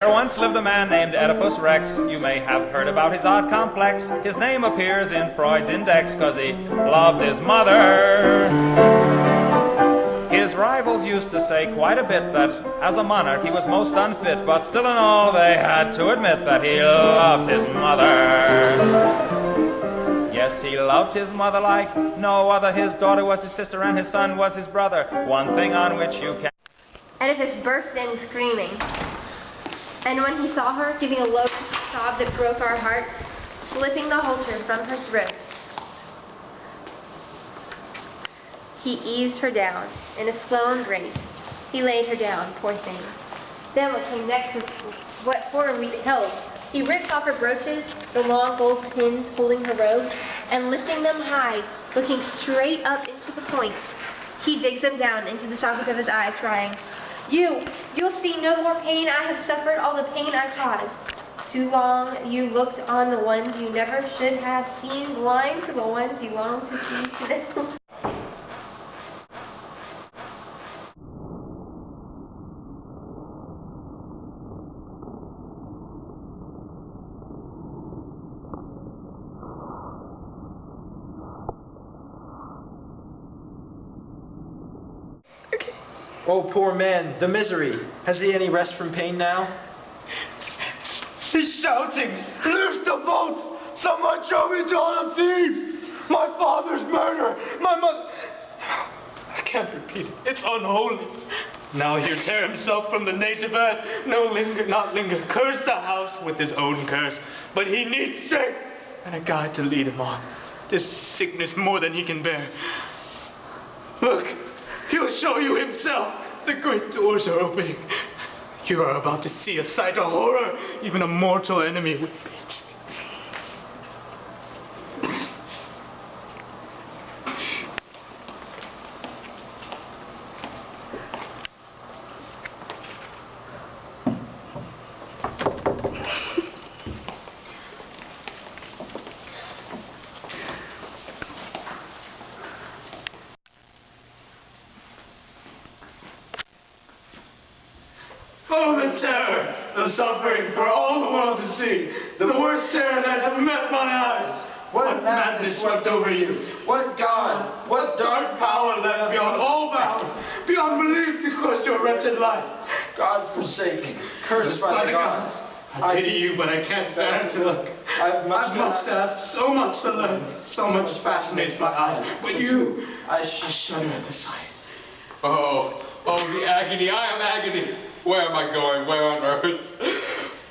There once lived a man named Oedipus Rex. You may have heard about his odd complex. His name appears in Freud's index because he loved his mother. His rivals used to say quite a bit that as a monarch he was most unfit, but still in all they had to admit that he loved his mother. Yes, he loved his mother like no other. His daughter was his sister and his son was his brother. One thing on which you can... Oedipus burst in screaming. And when he saw her giving a low sob that broke our hearts, slipping the halter from her throat, he eased her down in a slow embrace. He laid her down, poor thing. Then what came next was what horror we beheld. He ripped off her brooches, the long gold pins holding her robes, and lifting them high, looking straight up into the points, he digs them down into the sockets of his eyes, crying, You'll see no more pain. I have suffered all the pain I caused. Too long you looked on the ones you never should have seen, blind to the ones you long to see today. Oh, poor man, the misery. Has he any rest from pain now? He's shouting, "Lift the boats! Someone show me to all the thieves! My father's murder! My mother..." I can't repeat it. It's unholy. Now he'll tear himself from the native earth. No, linger, not linger. Curse the house with his own curse. But he needs strength and a guide to lead him on. This sickness more than he can bear. Look, he'll show you himself. The great doors are opening. You are about to see a sight of horror. Even a mortal enemy would bitch. Oh, the terror, the suffering for all the world to see. The worst terror that has met my eyes. What madness swept over you? What God, what dark power left beyond all bounds, beyond belief to crush your wretched life? God forsaken, cursed by the gods. I pity you, but I can't bear to look. I've much to ask, so much to learn, so much fascinates my eyes. But you, I shudder at the sight. Oh, the agony. I am agony. Where am I going? Where on earth?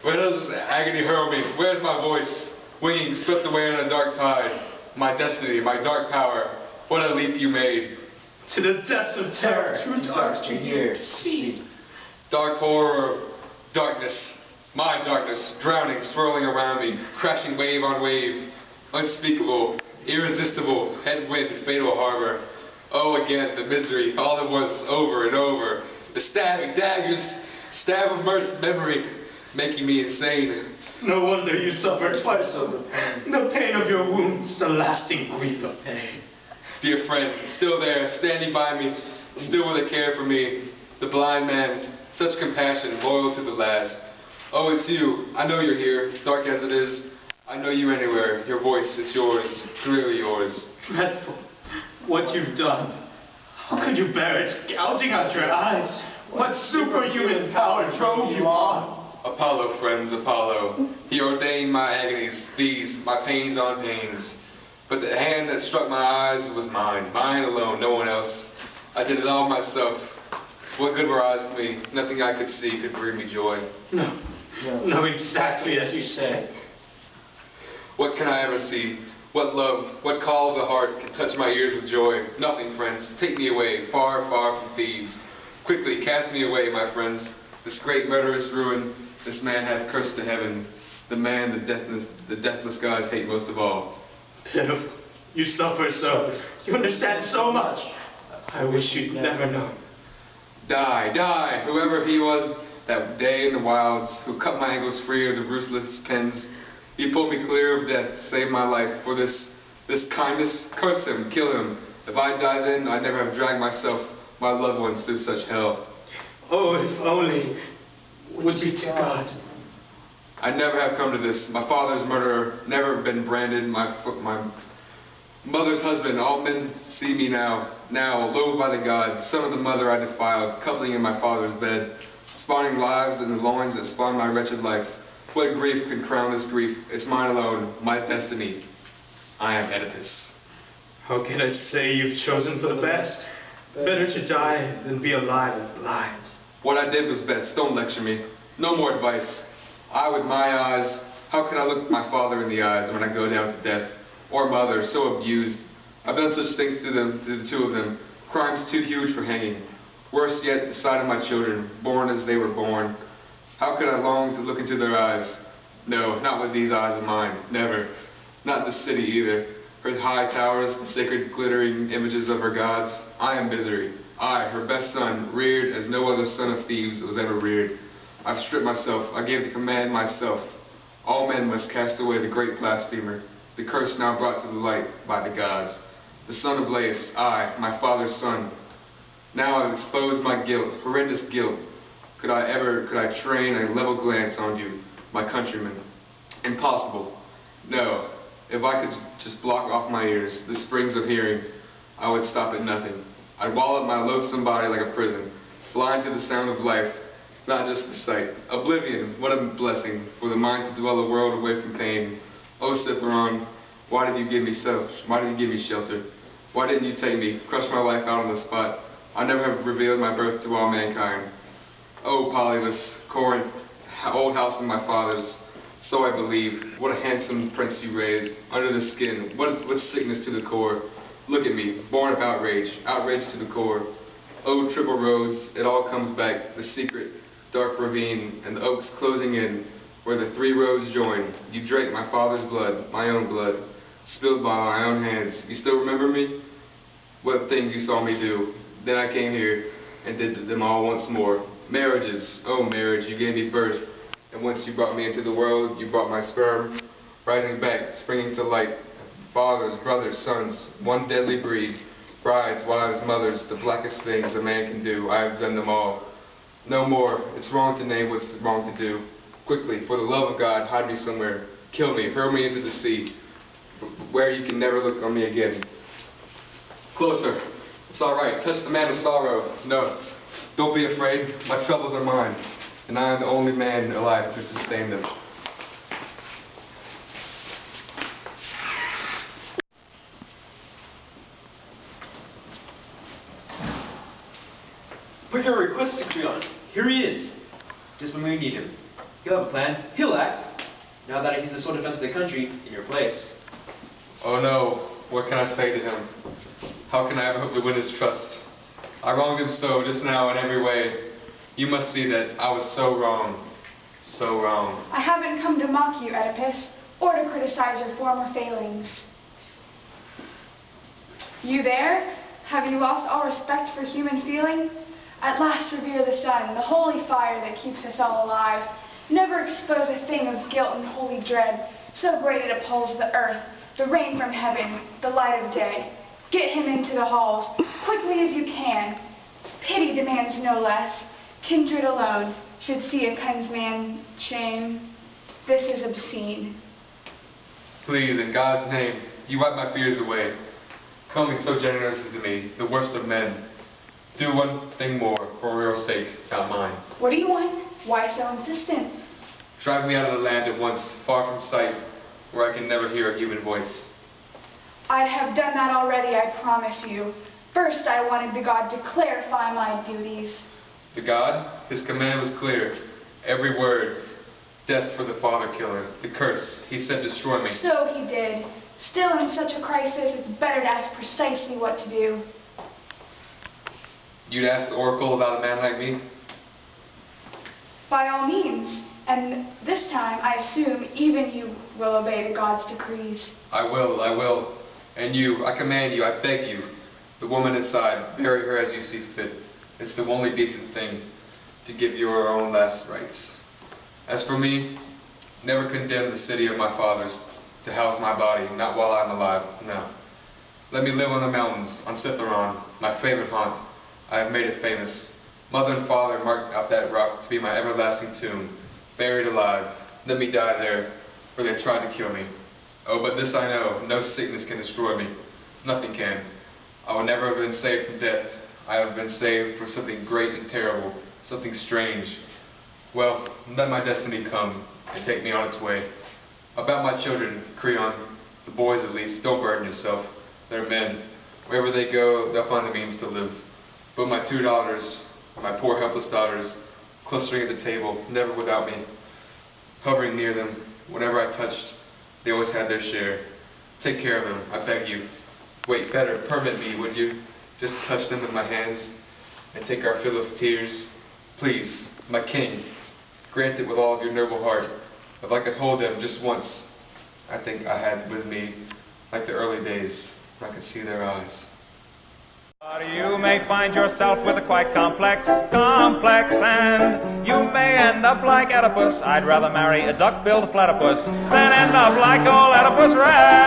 Where does agony hurl me? Where's my voice? Winging, swept away on a dark tide. My destiny, my dark power. What a leap you made. To the depths of terror. Too dark to hear, to see. Dark horror, darkness. My darkness, drowning, swirling around me, crashing wave on wave. Unspeakable, irresistible, headwind, fatal harbor. Oh, again, the misery, all at once, over and over. The stabbing daggers, stab of immersed memory, making me insane. No wonder you suffer twice over pain. The pain of your wounds, the lasting grief of pain. Dear friend, still there, standing by me, still with a care for me. The blind man, such compassion, loyal to the last. Oh, it's you. I know you're here, dark as it is. I know you anywhere. Your voice, it's yours, clearly yours. Dreadful. What you've done. How could you bear it, gouging out your eyes? What superhuman power drove you on? Apollo, friends, Apollo. He ordained my agonies, these, my pains on pains. But the hand that struck my eyes was mine, mine alone, no one else. I did it all myself. What good were eyes to me? Nothing I could see could bring me joy. No, exactly as you say. What can I ever see? What love, what call of the heart can touch my ears with joy? Nothing, friends. Take me away, far, far from thieves. Quickly, cast me away, my friends. This great murderous ruin, this man hath cursed to heaven. The man the deathless gods hate most of all. Pitiful. You suffer so. You understand so much. I wish you'd never known. Die, die, whoever he was that day in the wilds, who cut my ankles free of the ruthless pens. He pulled me clear of death, saved my life. For this kindness, curse him, kill him. If I die then, I'd never have dragged myself, my loved ones, through such hell. Oh, if only would be to God. I never have come to this. My father's murderer, never been branded. My mother's husband, all men see me now, loathed by the gods, son of the mother I defiled, coupling in my father's bed, spawning lives in the loins that spawned my wretched life. What grief can crown this grief? It's mine alone, my destiny. I am Oedipus. How can I say you've chosen for the best? Better to die than be alive and blind. What I did was best, don't lecture me. No more advice. I with my eyes, how can I look my father in the eyes when I go down to death? Or mother, so abused. I've done such things to them, to the two of them. Crimes too huge for hanging. Worse yet, the sight of my children, born as they were born. How could I long to look into their eyes? No, not with these eyes of mine, never. Not the city either. Her high towers, the sacred glittering images of her gods. I am misery. I, her best son, reared as no other son of thieves was ever reared. I've stripped myself, I gave the command myself. All men must cast away the great blasphemer, the curse now brought to the light by the gods. The son of Laius, I, my father's son. Now I've exposed my guilt, horrendous guilt. Could I train a level glance on you, my countrymen? Impossible. No, if I could just block off my ears, the springs of hearing, I would stop at nothing. I'd wall up my loathsome body like a prison, blind to the sound of life, not just the sight. Oblivion, what a blessing, for the mind to dwell a world away from pain. Oh, Cytheron, why did you give me why did you give me shelter? Why didn't you take me, crush my life out on the spot? I never have revealed my birth to all mankind. Oh, Polybus, Corinth, old house of my fathers, so I believe. What a handsome prince you raised, under the skin, what sickness to the core. Look at me, born of outrage, outrage to the core. Oh, triple roads, it all comes back, the secret, dark ravine, and the oaks closing in, where the three roads join. You drank my father's blood, my own blood, spilled by my own hands. You still remember me? What things you saw me do. Then I came here, and did them all once more. Marriages, oh marriage, you gave me birth, and once you brought me into the world, you brought my sperm, rising back, springing to light. Fathers, brothers, sons, one deadly breed, brides, wives, mothers, the blackest things a man can do, I have done them all. No more, it's wrong to name what's wrong to do. Quickly, for the love of God, hide me somewhere, kill me, hurl me into the sea, where you can never look on me again. Closer, it's all right, touch the man of sorrow. No, don't be afraid, my troubles are mine, and I am the only man alive to sustain them. Put your request to Creon. Here he is. Just when we need him. He'll have a plan. He'll act. Now that he's the sole defense of the country, in your place. Oh no, what can I say to him? How can I ever hope to win his trust? I wronged him so just now in every way. You must see that I was so wrong. So wrong. I haven't come to mock you, Oedipus, or to criticize your former failings. You there? Have you lost all respect for human feeling? At last revere the sun, the holy fire that keeps us all alive. Never expose a thing of guilt and holy dread, so great it appalls the earth, the rain from heaven, the light of day. Get him into the halls, quickly as you can. Pity demands no less. Kindred alone should see a kinsman shame. This is obscene. Please, in God's name, you wipe my fears away. Coming so generously to me, the worst of men. Do one thing more, for your sake, not mine. What do you want? Why so insistent? Drive me out of the land at once, far from sight, where I can never hear a human voice. I'd have done that already, I promise you. First, I wanted the god to clarify my duties. The god? His command was clear. Every word. Death for the father killer. The curse. He said destroy me. So he did. Still, in such a crisis, it's better to ask precisely what to do. You'd ask the oracle about a man like me? By all means. And this time, I assume even you will obey the god's decrees. I will. And you, I command you, I beg you, the woman inside, bury her as you see fit. It's the only decent thing, to give you her own last rites. As for me, never condemn the city of my fathers to house my body, not while I'm alive, no. Let me live on the mountains, on Cytheron, my favorite haunt. I have made it famous. Mother and father marked out that rock to be my everlasting tomb, buried alive. Let me die there, for they tried to kill me. Oh, but this I know, no sickness can destroy me. Nothing can. I will never have been saved from death. I have been saved from something great and terrible, something strange. Well, let my destiny come and take me on its way. About my children, Creon, the boys at least, don't burden yourself. They're men. Wherever they go, they'll find the means to live. But my 2 daughters, my poor helpless daughters, clustering at the table, never without me, hovering near them, whenever I touched, they always had their share. Take care of them, I beg you. Wait, better, permit me, would you, just to touch them with my hands, and take our fill of tears? Please, my king, grant it with all of your noble heart. If I could hold them just once, I think I had with me, like the early days, when I could see their eyes. But you may find yourself with a quite complex, and you may end up like Oedipus. I'd rather marry a duck-billed platypus than end up like old Oedipus Rex.